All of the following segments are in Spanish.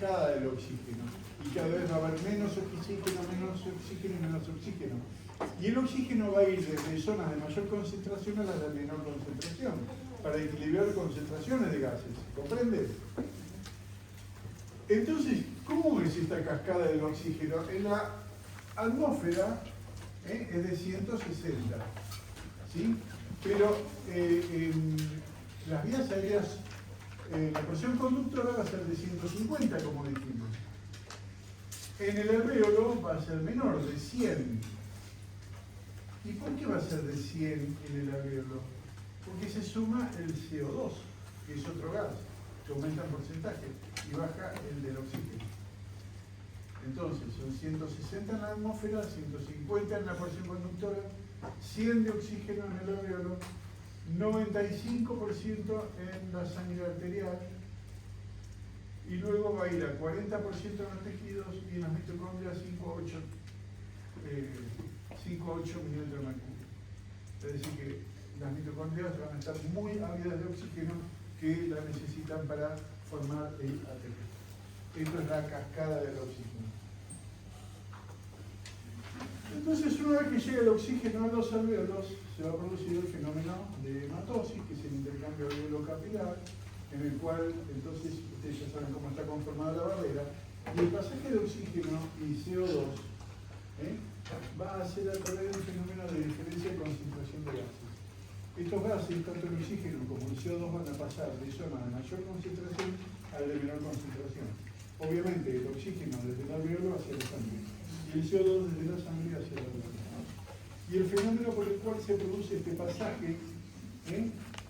cascada del oxígeno. Y cada vez va a haber menos oxígeno y menos oxígeno. Y el oxígeno va a ir desde zonas de mayor concentración a las de menor concentración, para equilibrar concentraciones de gases. ¿Comprende? Entonces, ¿cómo es esta cascada del oxígeno? En la atmósfera es de 160, ¿sí? Pero en las vías aéreas, la presión conductora va a ser de 150, como dijimos. En el alvéolo va a ser menor, de 100. ¿Y por qué va a ser de 100 en el alvéolo? Porque se suma el CO2, que es otro gas, que aumenta en porcentaje, y baja el del oxígeno. Entonces, son 160 en la atmósfera, 150 en la presión conductora, 100 de oxígeno en el alvéolo, 95% en la sangre arterial, y luego va a ir a 40% en los tejidos y en las mitocondrias 5,8 milímetros de mercurio. Es decir, que las mitocondrias van a estar muy ávidas de oxígeno, que la necesitan para formar el ATP. Esto es la cascada del oxígeno. Entonces, una vez que llega el oxígeno a los alvéolos, se va a producir el fenómeno de hematosis, que es el intercambio alveolo-capilar, en el cual, entonces, ustedes ya saben cómo está conformada la barrera, y el pasaje de oxígeno y CO2 va a hacer a través del fenómeno de diferencia de concentración de gases. Estos gases, tanto el oxígeno como el CO2, van a pasar de zona de mayor concentración a la de menor concentración. Obviamente, el oxígeno desde el alvéolo hacia la sangre, y el CO2 desde la sangre hacia el alvéolo. Y el fenómeno por el cual se produce este pasaje es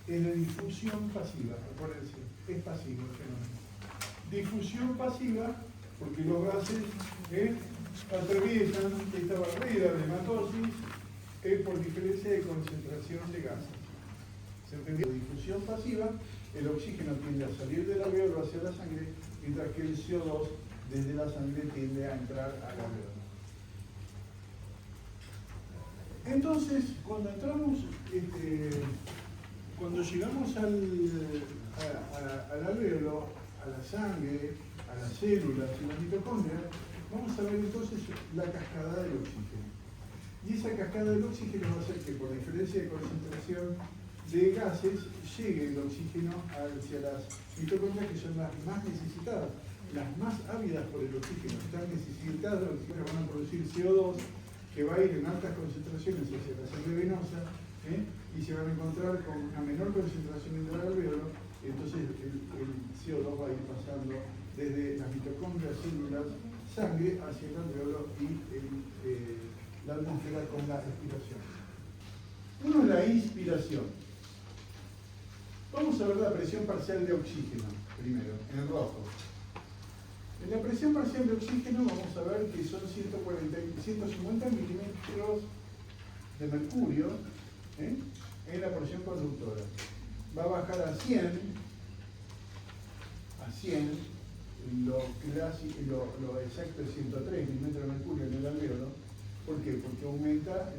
de difusión pasiva, acuérdense, es pasivo el fenómeno. Difusión pasiva, porque los gases atraviesan esta barrera de hematosis por diferencia de concentración de gases. ¿Se entendió? Difusión pasiva, el oxígeno tiende a salir del alvéolo hacia la sangre, mientras que el CO2 desde la sangre tiende a entrar al alvéolo. Entonces, cuando llegamos al alvéolo, a la sangre, a las células y las mitocondrias, vamos a ver entonces la cascada del oxígeno. Y esa cascada del oxígeno va a hacer que, por diferencia de concentración de gases, llegue el oxígeno hacia las mitocondrias, que son las más necesitadas, las más ávidas por el oxígeno. Están necesitadas del oxígeno, van a producir CO2, que va a ir en altas concentraciones hacia la sangre venosa, y se van a encontrar con una menor concentración en el alvéolo, entonces el CO2 va a ir pasando desde las mitocondrias, células, sangre hacia el alvéolo y la atmósfera con la expiración. Uno es la inspiración. Vamos a ver la presión parcial de oxígeno primero, en rojo. En la presión parcial de oxígeno vamos a ver que son 150 milímetros de mercurio en la presión conductora. Va a bajar a 100, lo exacto es 103 milímetros de mercurio en el alvéolo. ¿Por qué? Porque aumenta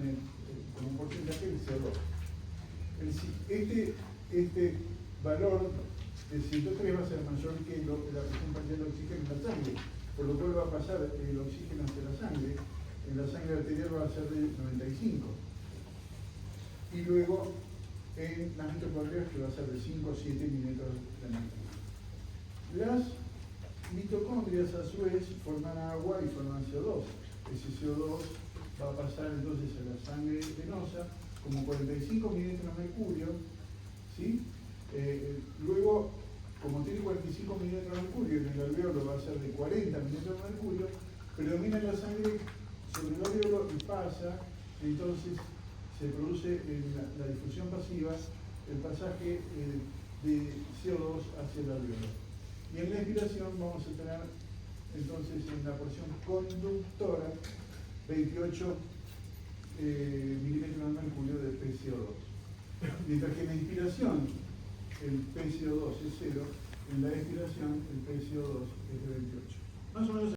con un porcentaje el CO2. Este valor de 103 va a ser mayor que la presión parcial de oxígeno en la sangre, por lo cual va a pasar el oxígeno hacia la sangre. En la sangre arterial va a ser de 95. Y luego en las mitocondrias, que va a ser de 5 o 7 milímetros de mercurio. Las mitocondrias, a su vez, forman agua y forman CO2. Ese CO2 va a pasar entonces a la sangre venosa como 45 milímetros de mercurio, ¿sí? Luego, como tiene 45 milímetros de mercurio, en el alvéolo va a ser de 40 milímetros de mercurio, predomina la sangre sobre el alvéolo y pasa, entonces se produce en la difusión pasiva el pasaje de CO2 hacia el alvéolo. Y en la expiración vamos a tener entonces en la porción conductora 28 milímetros de mercurio de PCO2. Mientras que en la inspiración el PCO2 es 0, en la expiración el PCO2 es de 28. Más o menos